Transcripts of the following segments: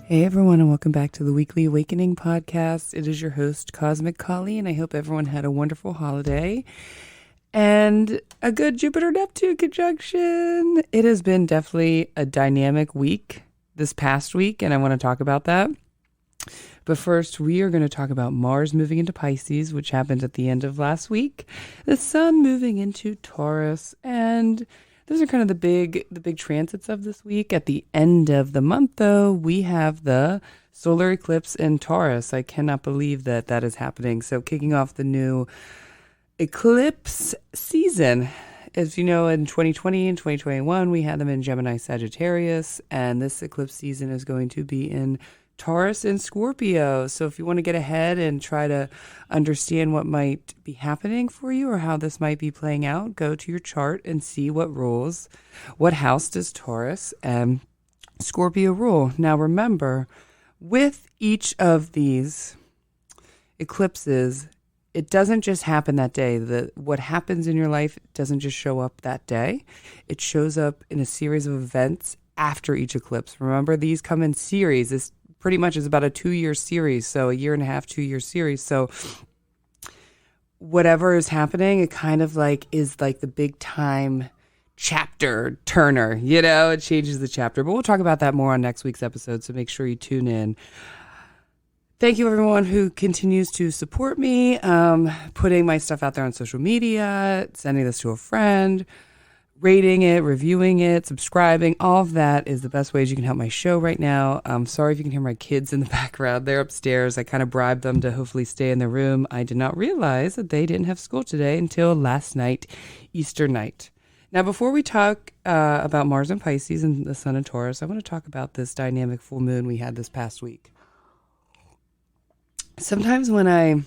Hey everyone, and welcome back to the Weekly Awakening podcast. It is your host, Cosmic Collie, and I hope everyone had a wonderful holiday and a good Jupiter-Neptune conjunction. It has been definitely a dynamic week this past week, and I want to talk about that. But first, we are going to talk about Mars moving into Pisces, which happened at the end of last week, the Sun moving into Taurus, and those are kind of the big transits of this week. At the end of the month, though, we have the solar eclipse in Taurus. I cannot believe that that is happening. So kicking off the new eclipse season. As you know, in 2020 and 2021, we had them in Gemini Sagittarius, and this eclipse season is going to be in Taurus and Scorpio. So if you want to get ahead and try to understand what might be happening for you or how this might be playing out, go to your chart and see what rules, what house does Taurus and Scorpio rule. Now remember, with each of these eclipses, it doesn't just happen that day. What happens in your life doesn't just show up that day. It shows up in a series of events after each eclipse. Remember, these come in series. This pretty much is about a 2-year series, so a year and a half, 2-year series. So whatever is happening, it kind of like is like the big time chapter turner, you know, it changes the chapter. But we'll talk about that more on next week's episode, so make sure you tune in. Thank you, everyone who continues to support me, putting my stuff out there on social media, sending this to a friend, rating it, reviewing it, subscribing. All of that is the best ways you can help my show right now. I'm sorry if you can hear my kids in the background. They're upstairs. I kind of bribed them to hopefully stay in their room. I did not realize that they didn't have school today until last night, Easter night. Now, before we talk about Mars and Pisces and the Sun and Taurus, I want to talk about this dynamic full moon we had this past week. Sometimes when I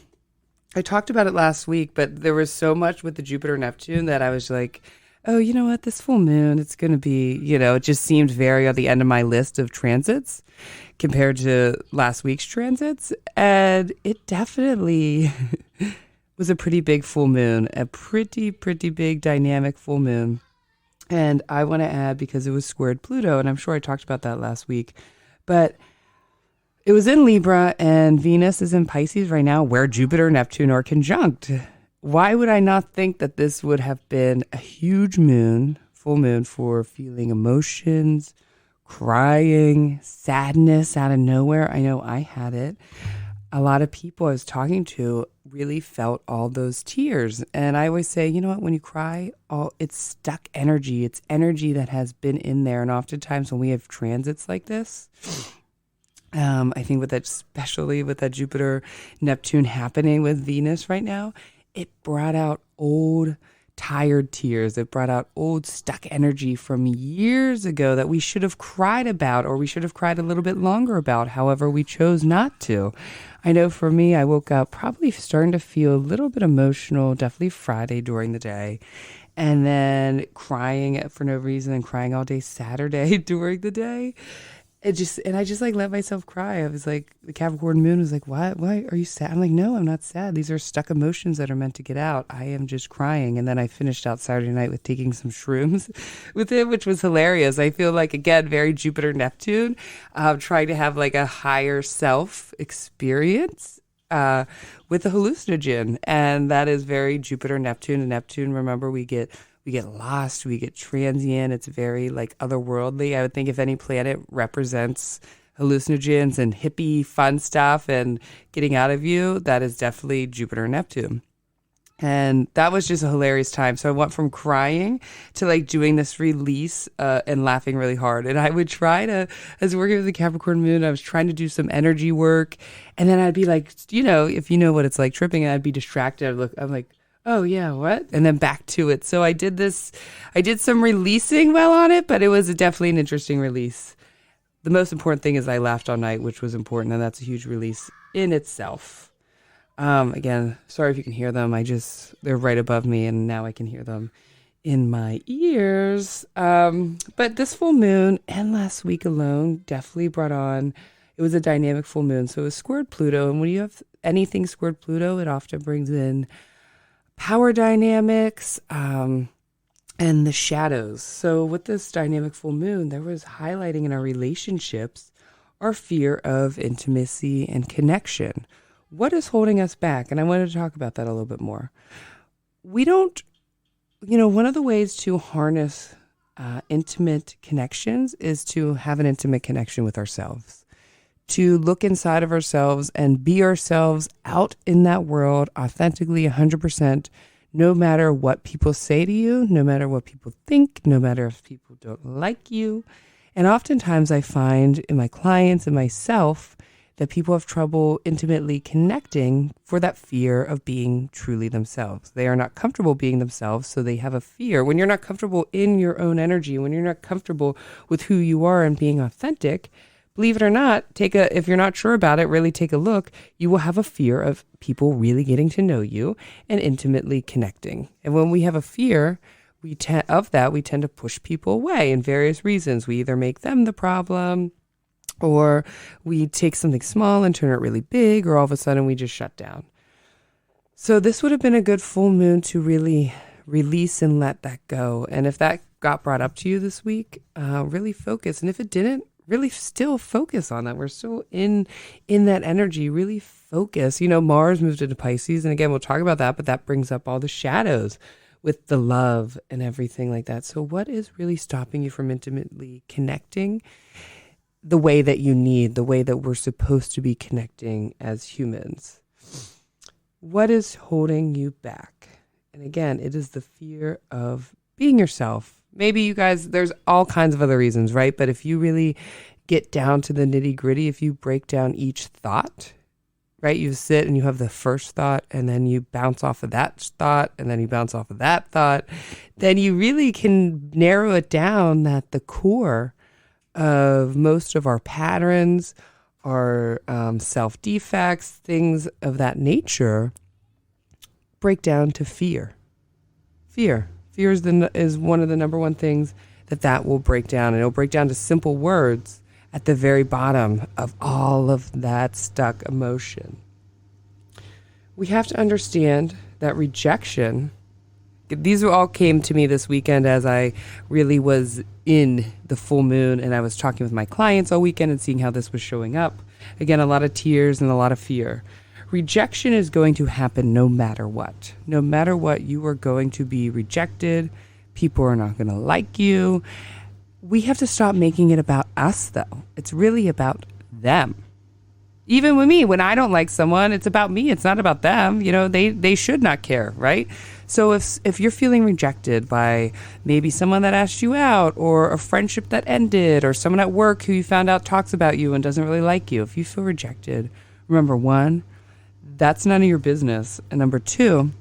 talked about it last week, but there was so much with the Jupiter-Neptune that I was like, oh, you know what, this full moon, it's going to be, you know, it just seemed very on the end of my list of transits compared to last week's transits. And it definitely was a pretty big full moon, a pretty big dynamic full moon. And I want to add, because it was squared Pluto, and I'm sure I talked about that last week, but it was in Libra and Venus is in Pisces right now, where Jupiter and Neptune are conjunct. Why would I not think that this would have been a huge moon, full moon, for feeling emotions, crying, sadness out of nowhere? I know I had it. A lot of people I was talking to really felt all those tears. And I always say, you know what, when you cry, it's stuck energy. It's energy that has been in there. And oftentimes when we have transits like this, I think with that, especially with that Jupiter Neptune happening with Venus right now, it brought out old tired tears. It brought out old stuck energy from years ago that we should have cried about, or we should have cried a little bit longer about. However, we chose not to. I know for me, I woke up probably starting to feel a little bit emotional, definitely Friday during the day, and then crying for no reason and crying all day Saturday during the day. I just like let myself cry. I was like, the Capricorn moon was like, why are you sad? I'm like, no, I'm not sad. These are stuck emotions that are meant to get out. I am just crying. And then I finished out Saturday night with taking some shrooms with it, which was hilarious. I feel like, again, very Jupiter Neptune, trying to have like a higher self experience with a hallucinogen. And that is very Jupiter Neptune. And Neptune, remember, we get lost, we get transient. It's very like otherworldly. I would think if any planet represents hallucinogens and hippie fun stuff and getting out of you, that is definitely Jupiter and Neptune. And that was just a hilarious time. So I went from crying to like doing this release and laughing really hard. And I would try to, as working with the Capricorn moon, I was trying to do some energy work. And then I'd be like, you know, if you know what it's like tripping, and I'd be distracted. I'm like, oh yeah, what? And then back to it. So I did some releasing well on it, but it was definitely an interesting release. The most important thing is I laughed all night, which was important, and that's a huge release in itself. Again, sorry if you can hear them. They're right above me, and now I can hear them in my ears. But this full moon and last week alone definitely brought on, it was a dynamic full moon. So it was squared Pluto, and when you have anything squared Pluto, it often brings in power dynamics, and the shadows. So with this dynamic full moon, there was highlighting in our relationships our fear of intimacy and connection. What is holding us back? And I wanted to talk about that a little bit more. We don't, one of the ways to harness intimate connections is to have an intimate connection with ourselves, to look inside of ourselves and be ourselves out in that world authentically 100%, no matter what people say to you, no matter what people think, no matter if people don't like you. And oftentimes I find in my clients and myself that people have trouble intimately connecting for that fear of being truly themselves. They are not comfortable being themselves, so they have a fear. When you're not comfortable in your own energy, when you're not comfortable with who you are and being authentic, believe it or not, if you're not sure about it, really take a look. You will have a fear of people really getting to know you and intimately connecting. And when we have a fear we tend to push people away in various reasons. We either make them the problem, or we take something small and turn it really big, or all of a sudden we just shut down. So this would have been a good full moon to really release and let that go. And if that got brought up to you this week, really focus. And if it didn't, really still focus on that. We're still in that energy. Really focus. Mars moved into Pisces. And again, we'll talk about that, but that brings up all the shadows with the love and everything like that. So what is really stopping you from intimately connecting the way that you need, the way that we're supposed to be connecting as humans? What is holding you back? And again, it is the fear of being yourself. Maybe you guys, there's all kinds of other reasons, right? But if you really get down to the nitty gritty, if you break down each thought, right? You sit and you have the first thought, and then you bounce off of that thought, and then you bounce off of that thought, then you really can narrow it down that the core of most of our patterns, our self-defects, things of that nature, break down to fear. Fear is one of the number one things that will break down. And it'll break down to simple words at the very bottom of all of that stuck emotion. We have to understand that rejection, these all came to me this weekend as I really was in the full moon, and I was talking with my clients all weekend and seeing how this was showing up. Again, a lot of tears and a lot of fear. Rejection is going to happen no matter what. No matter what, you are going to be rejected. People are not going to like you. We have to stop making it about us, though. It's really about them. Even with me, when I don't like someone, it's about me. It's not about them. They should not care, right? So if you're feeling rejected by maybe someone that asked you out, or a friendship that ended, or someone at work who you found out talks about you and doesn't really like you, if you feel rejected, remember, 1, that's none of your business. And number 2,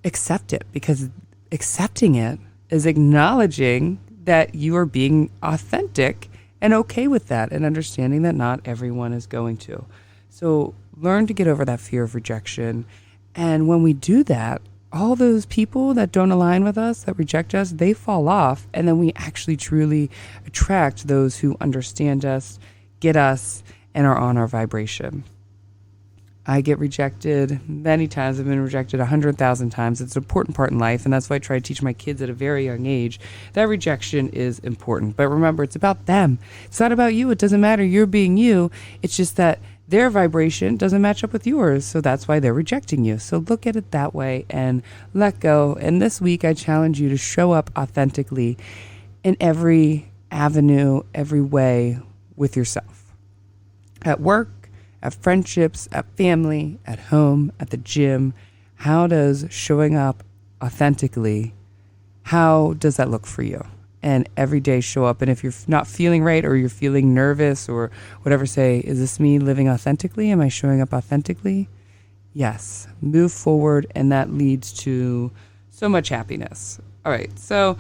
accept it, because accepting it is acknowledging that you are being authentic and okay with that, and understanding that not everyone is going to. So learn to get over that fear of rejection. And when we do that, all those people that don't align with us, that reject us, they fall off. And then we actually truly attract those who understand us, get us, and are on our vibration. I get rejected many times. I've been rejected 100,000 times. It's an important part in life, and that's why I try to teach my kids at a very young age that rejection is important. But remember, it's about them. It's not about you. It doesn't matter. You're being you. It's just that their vibration doesn't match up with yours, so that's why they're rejecting you. So look at it that way and let go. And this week, I challenge you to show up authentically in every avenue, every way with yourself. At work, at friendships, at family, at home, at the gym. How does showing up authentically, how does that look for you? And every day show up. And if you're not feeling right, or you're feeling nervous or whatever, say, is this me living authentically? Am I showing up authentically? Yes. Move forward, and that leads to so much happiness. All right. So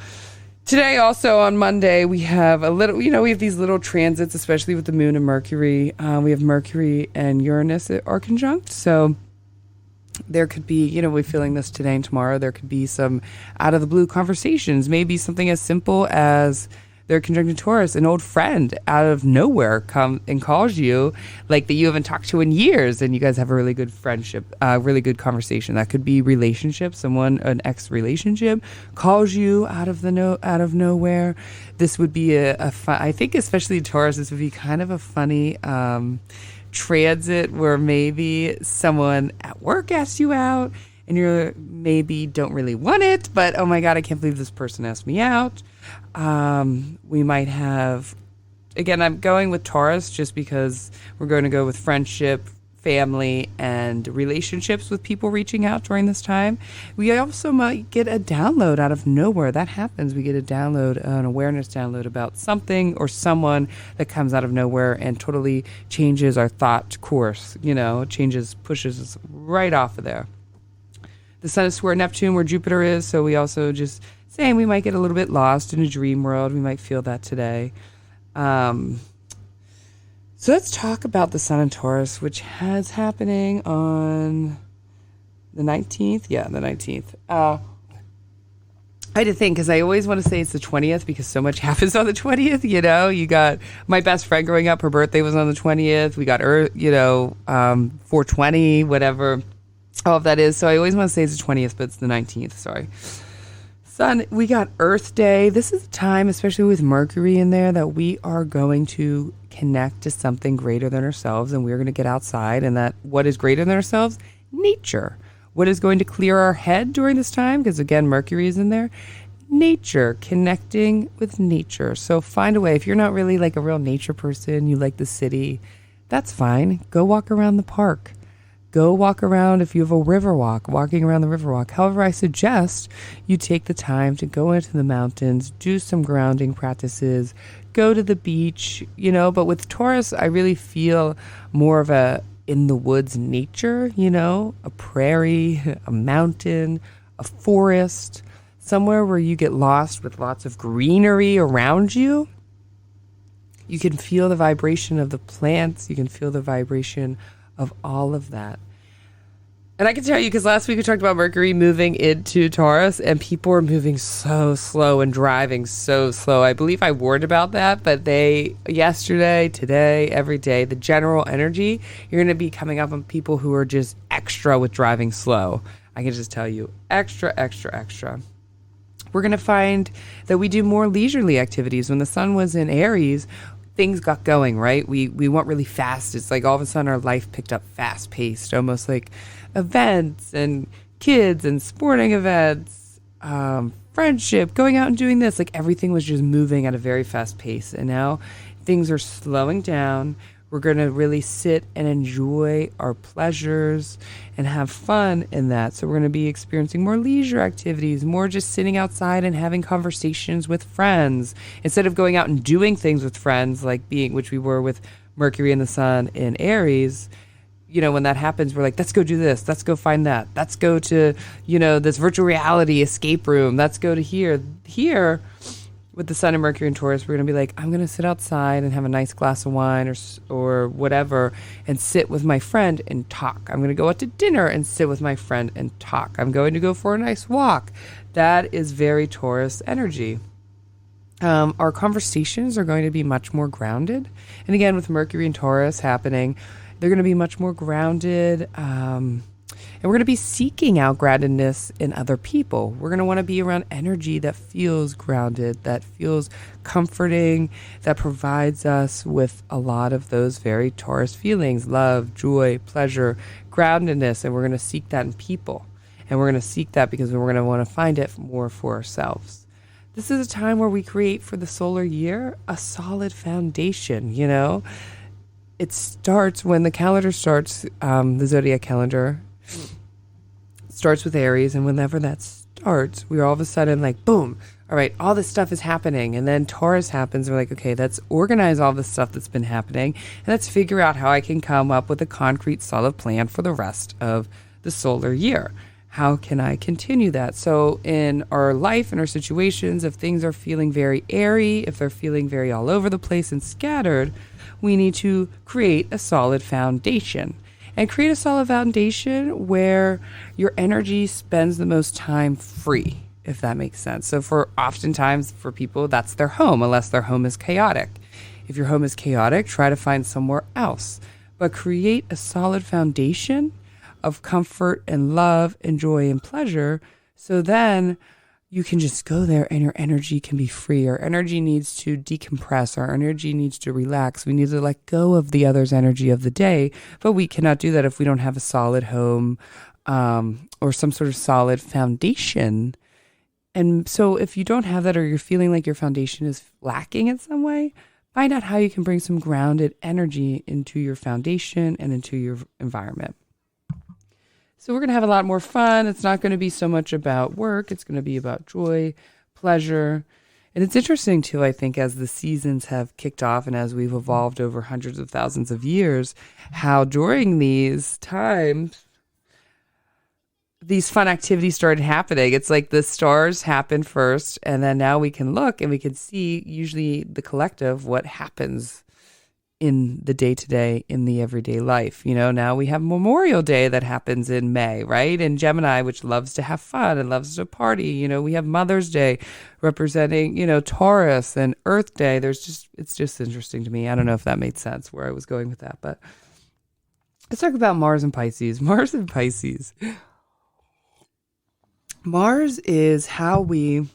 today, also on Monday, we have we have these little transits, especially with the moon and Mercury. We have Mercury and Uranus are conjunct. So there could be, we're feeling this today and tomorrow. There could be some out of the blue conversations, maybe something as simple as They're conjunct Taurus. An old friend out of nowhere comes and calls you, like that you haven't talked to in years, and you guys have a really good friendship, really good conversation. That could be relationship. Someone, an ex relationship, calls you out of nowhere. This would be a fun, I think, especially Taurus. This would be kind of a funny transit where maybe someone at work asks you out, and you maybe don't really want it, but oh my God, I can't believe this person asked me out. We might have, again, I'm going with Taurus just because we're going to go with friendship, family, and relationships with people reaching out during this time. We also might get a download out of nowhere. That happens. We get a download, an awareness download about something or someone that comes out of nowhere and totally changes our thought course, pushes us right off of there. The sun is square Neptune where Jupiter is, so we also just saying we might get a little bit lost in a dream world. We might feel that today. So let's talk about the Sun and Taurus, which has happening on the 19th. Yeah, the 19th. I had to think because I always want to say it's the 20th because so much happens on the 20th. You got my best friend growing up. Her birthday was on the 20th. We got 420, whatever. All of that is. So I always want to say it's the 20th, but it's the 19th. Sorry. Sun, we got Earth Day. This is a time, especially with Mercury in there, that we are going to connect to something greater than ourselves, and we're going to get outside. And that what is greater than ourselves? Nature. What is going to clear our head during this time? Because again, Mercury is in there. Nature, connecting with nature. So find a way. If you're not really like a real nature person, you like the city, that's fine. Go walk around the park. Go walk around if you have a river walk, walking around the river walk. However, I suggest you take the time to go into the mountains, do some grounding practices, go to the beach, but with Taurus, I really feel more of a in the woods nature, a prairie, a mountain, a forest, somewhere where you get lost with lots of greenery around you. You can feel the vibration of the plants. You can feel the vibration of all of that. And I can tell you, because last week we talked about Mercury moving into Taurus, and people are moving so slow and driving so slow. I believe I warned about that, but yesterday, today, every day, the general energy, you're going to be coming up on people who are just extra with driving slow. I can just tell you, extra, extra, extra. We're going to find that we do more leisurely activities. When the sun was in Aries, things got going, right? We went really fast. It's like all of a sudden our life picked up fast paced, almost like events and kids and sporting events, friendship, going out and doing this. Like everything was just moving at a very fast pace. And now things are slowing down. We're going to really sit and enjoy our pleasures and have fun in that. So we're going to be experiencing more leisure activities, more just sitting outside and having conversations with friends instead of going out and doing things with friends, which we were with Mercury and the Sun in Aries. When that happens, we're like, let's go do this. Let's go find that. Let's go to, this virtual reality escape room. Let's go to here. Here, with the Sun and Mercury and Taurus, we're going to be like, I'm going to sit outside and have a nice glass of wine or whatever and sit with my friend and talk. I'm going to go out to dinner and sit with my friend and talk. I'm going to go for a nice walk. That is very Taurus energy. Our conversations are going to be much more grounded. And again, with Mercury and Taurus happening, they're going to be much more grounded. And we're going to be seeking out groundedness in other people. We're going to want to be around energy that feels grounded, that feels comforting, that provides us with a lot of those very Taurus feelings, love, joy, pleasure, groundedness. And we're going to seek that in people. And we're going to seek that because we're going to want to find it more for ourselves. This is a time where we create for the solar year a solid foundation, It starts when the calendar starts, the zodiac calendar starts with Aries, and whenever that starts, we're all of a sudden like, boom, all right, all this stuff is happening. And then Taurus happens. We're like, okay, let's organize all this stuff that's been happening, and let's figure out how I can come up with a concrete, solid plan for the rest of the solar year. How can I continue that? So in our life and our situations, if things are feeling very airy, if they're feeling very all over the place and scattered, we need to create a solid foundation. And create a solid foundation where your energy spends the most time free. if that makes sense. So for oftentimes for people, that's their home, unless their home is chaotic. If your home is chaotic, try to find somewhere else, but create a solid foundation of comfort and love and joy and pleasure. So then you can just go there and your energy can be free. Our energy needs to decompress. Our energy needs to relax. We need to let go of the other's energy of the day, but we cannot do that if we don't have a solid home or some sort of solid foundation. And so if you don't have that, or you're feeling like your foundation is lacking in some way, find out how you can bring some grounded energy into your foundation and into your environment. So we're going to have a lot more fun. It's not going to be so much about work. It's going to be about joy, pleasure. And it's interesting too, I think, as the seasons have kicked off and as we've evolved over hundreds of thousands of years, how during these times, these fun activities started happening. It's like the stars happened first, and then now we can look and we can see usually the collective, what happens in the day-to-day, in the everyday life. You know, now we have Memorial Day that happens in May, right? And Gemini, which loves to have fun and loves to party. You know, we have Mother's Day representing, Taurus, and Earth Day. It's just interesting to me. I don't know if that made sense where I was going with that, but let's talk about Mars and Pisces. Mars and Pisces. Mars is how we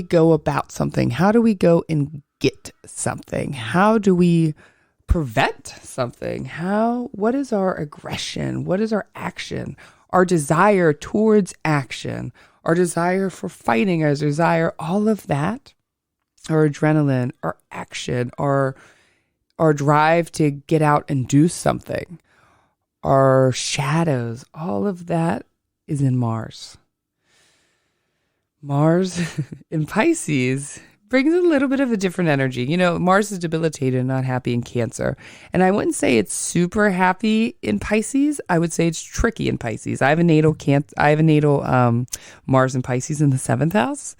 go about something. How do we go and get something? How do we prevent something? What is our aggression? What is our action? Our desire towards action, our desire for fighting, our desire, all of that, our adrenaline, our action, our drive to get out and do something, our shadows, all of that is in Mars. Mars in Pisces brings a little bit of a different energy. Mars is debilitated and not happy in Cancer. And I wouldn't say it's super happy in Pisces. I would say it's tricky in Pisces. I have a natal Mars in Pisces in the 7th house,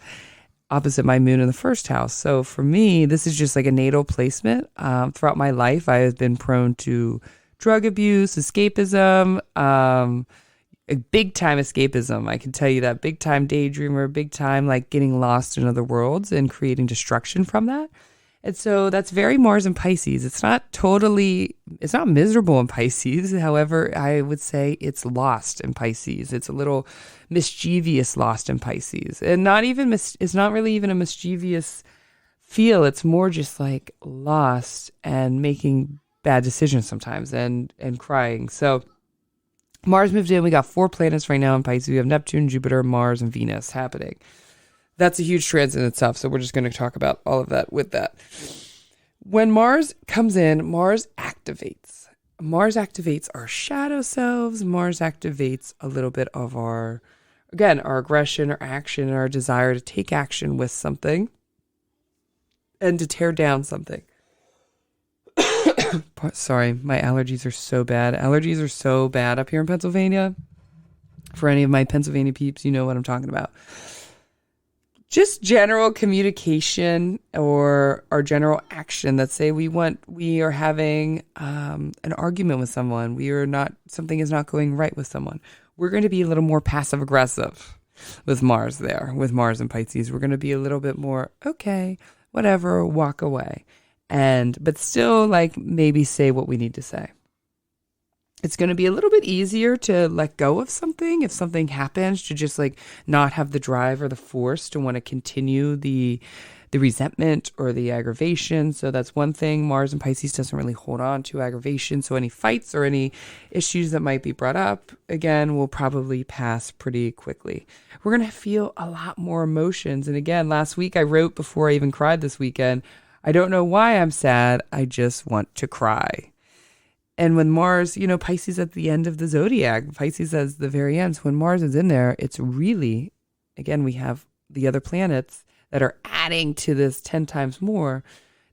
opposite my moon in the 1st house. So for me, this is just like a natal placement. Throughout my life, I have been prone to drug abuse, escapism, a big time escapism. I can tell you that. Big time daydreamer, big time like getting lost in other worlds and creating destruction from that. And so that's very Mars in Pisces. It's not miserable in Pisces. However, I would say it's lost in Pisces. It's a little mischievous lost in Pisces. And it's not really even a mischievous feel. It's more just like lost and making bad decisions sometimes and crying. So Mars moved in. We got 4 planets right now in Pisces. We have Neptune, Jupiter, Mars, and Venus happening. That's a huge transit in itself. So we're just going to talk about all of that with that. When Mars comes in, Mars activates. Mars activates our shadow selves. Mars activates a little bit of our aggression, our action, our desire to take action with something and to tear down something. Sorry, my allergies are so bad. Allergies are so bad up here in Pennsylvania. For any of my Pennsylvania peeps, you know what I'm talking about. Just general communication or our general action. Let's say we are having an argument with someone. Something is not going right with someone. We're going to be a little more passive aggressive with Mars there, with Mars and Pisces. We're going to be a little bit more, okay, whatever, walk away. But still like maybe say what we need to say. It's going to be a little bit easier to let go of something if something happens, to just like not have the drive or the force to want to continue the resentment or the aggravation. So that's one thing. Mars and Pisces doesn't really hold on to aggravation. So any fights or any issues that might be brought up, again, will probably pass pretty quickly. We're going to feel a lot more emotions. And again, last week I wrote before I even cried this weekend, I don't know why I'm sad. I just want to cry. And when Mars, Pisces at the end of the zodiac, Pisces at the very end, so when Mars is in there, it's really, again, we have the other planets that are adding to this 10 times more.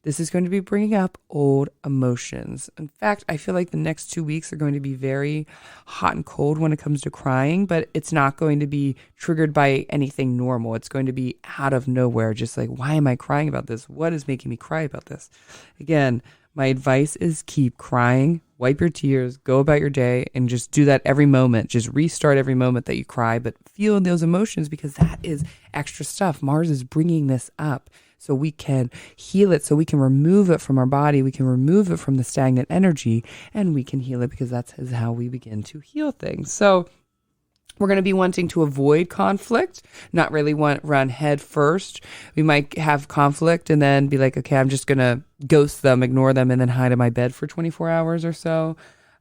This is going to be bringing up old emotions. In fact, I feel like the next 2 weeks are going to be very hot and cold when it comes to crying, but it's not going to be triggered by anything normal. It's going to be out of nowhere, just like, why am I crying about this? What is making me cry about this? Again, my advice is keep crying, wipe your tears, go about your day, and just do that every moment. Just restart every moment that you cry, but feel those emotions, because that is extra stuff. Mars is bringing this up so we can heal it, so we can remove it from our body. We can remove it from the stagnant energy, and we can heal it, because that's how we begin to heal things. So we're going to be wanting to avoid conflict, not really run head first. We might have conflict and then be like, okay, I'm just going to ghost them, ignore them, and then hide in my bed for 24 hours or so.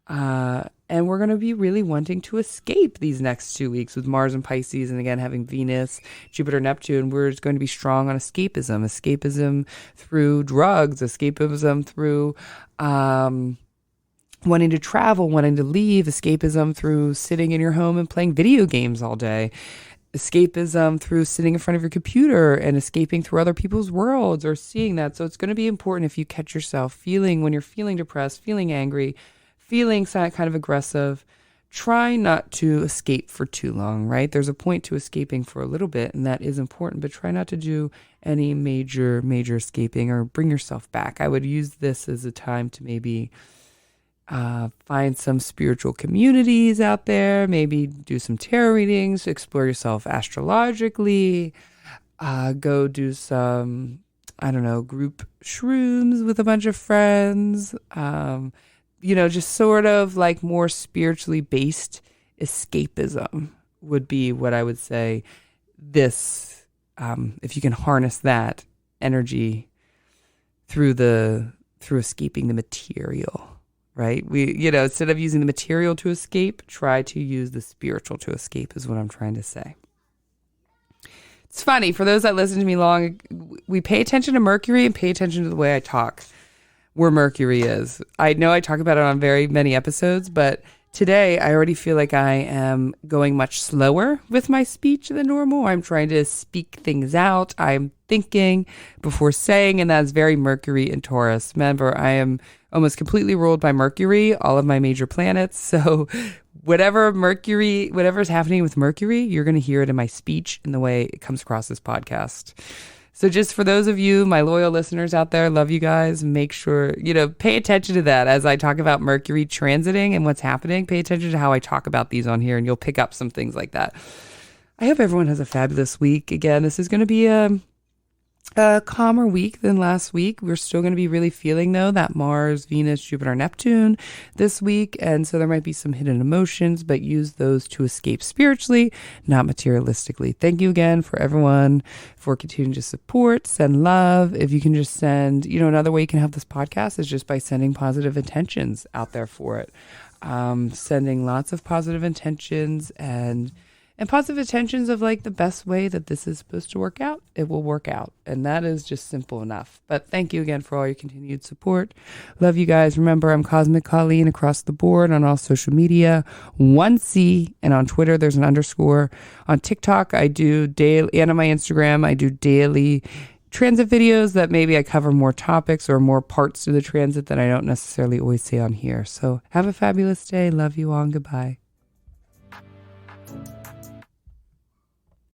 And we're going to be really wanting to escape these next 2 weeks with Mars and Pisces. And again, having Venus, Jupiter, Neptune, we're just going to be strong on escapism through drugs, escapism through, wanting to travel, wanting to leave, escapism through sitting in your home and playing video games all day, escapism through sitting in front of your computer and escaping through other people's worlds or seeing that. So it's going to be important if you catch yourself when you're feeling depressed, feeling angry, feeling kind of aggressive, try not to escape for too long, right? There's a point to escaping for a little bit, and that is important, but try not to do any major escaping or bring yourself back. I would use this as a time to maybe find some spiritual communities out there, maybe do some tarot readings, explore yourself astrologically, go do some, group shrooms with a bunch of friends, just sort of like more spiritually based escapism would be what I would say. This, if you can harness that energy through escaping the material. Right? Instead of using the material to escape, try to use the spiritual to escape is what I'm trying to say. It's funny, for those that listen to me long, we pay attention to Mercury and pay attention to the way I talk, where Mercury is. I know I talk about it on very many episodes, but today I already feel like I am going much slower with my speech than normal. I'm trying to speak things out. I'm thinking before saying, and that's very Mercury and Taurus. Remember, I am almost completely ruled by Mercury, all of my major planets. So whatever's happening with Mercury, you're going to hear it in my speech and the way it comes across this podcast. So just for those of you, my loyal listeners out there, love you guys. Make sure, pay attention to that as I talk about Mercury transiting and what's happening. Pay attention to how I talk about these on here, and you'll pick up some things like that. I hope everyone has a fabulous week. Again, this is going to be a calmer week than last week. We're still going to be really feeling, though, that Mars, Venus, Jupiter, Neptune this week. And so there might be some hidden emotions, but use those to escape spiritually, not materialistically. Thank you again for everyone for continuing to support, send love. If you can just send, another way you can help this podcast is just by sending positive intentions out there for it. Sending lots of positive intentions and positive intentions of like the best way that this is supposed to work out, it will work out. And that is just simple enough. But thank you again for all your continued support. Love you guys. Remember, I'm Cosmic Colleen across the board on all social media. 1C, and on Twitter, there's an _ On TikTok, I do daily, and on my Instagram, I do daily transit videos that maybe I cover more topics or more parts to the transit that I don't necessarily always say on here. So have a fabulous day. Love you all, and goodbye.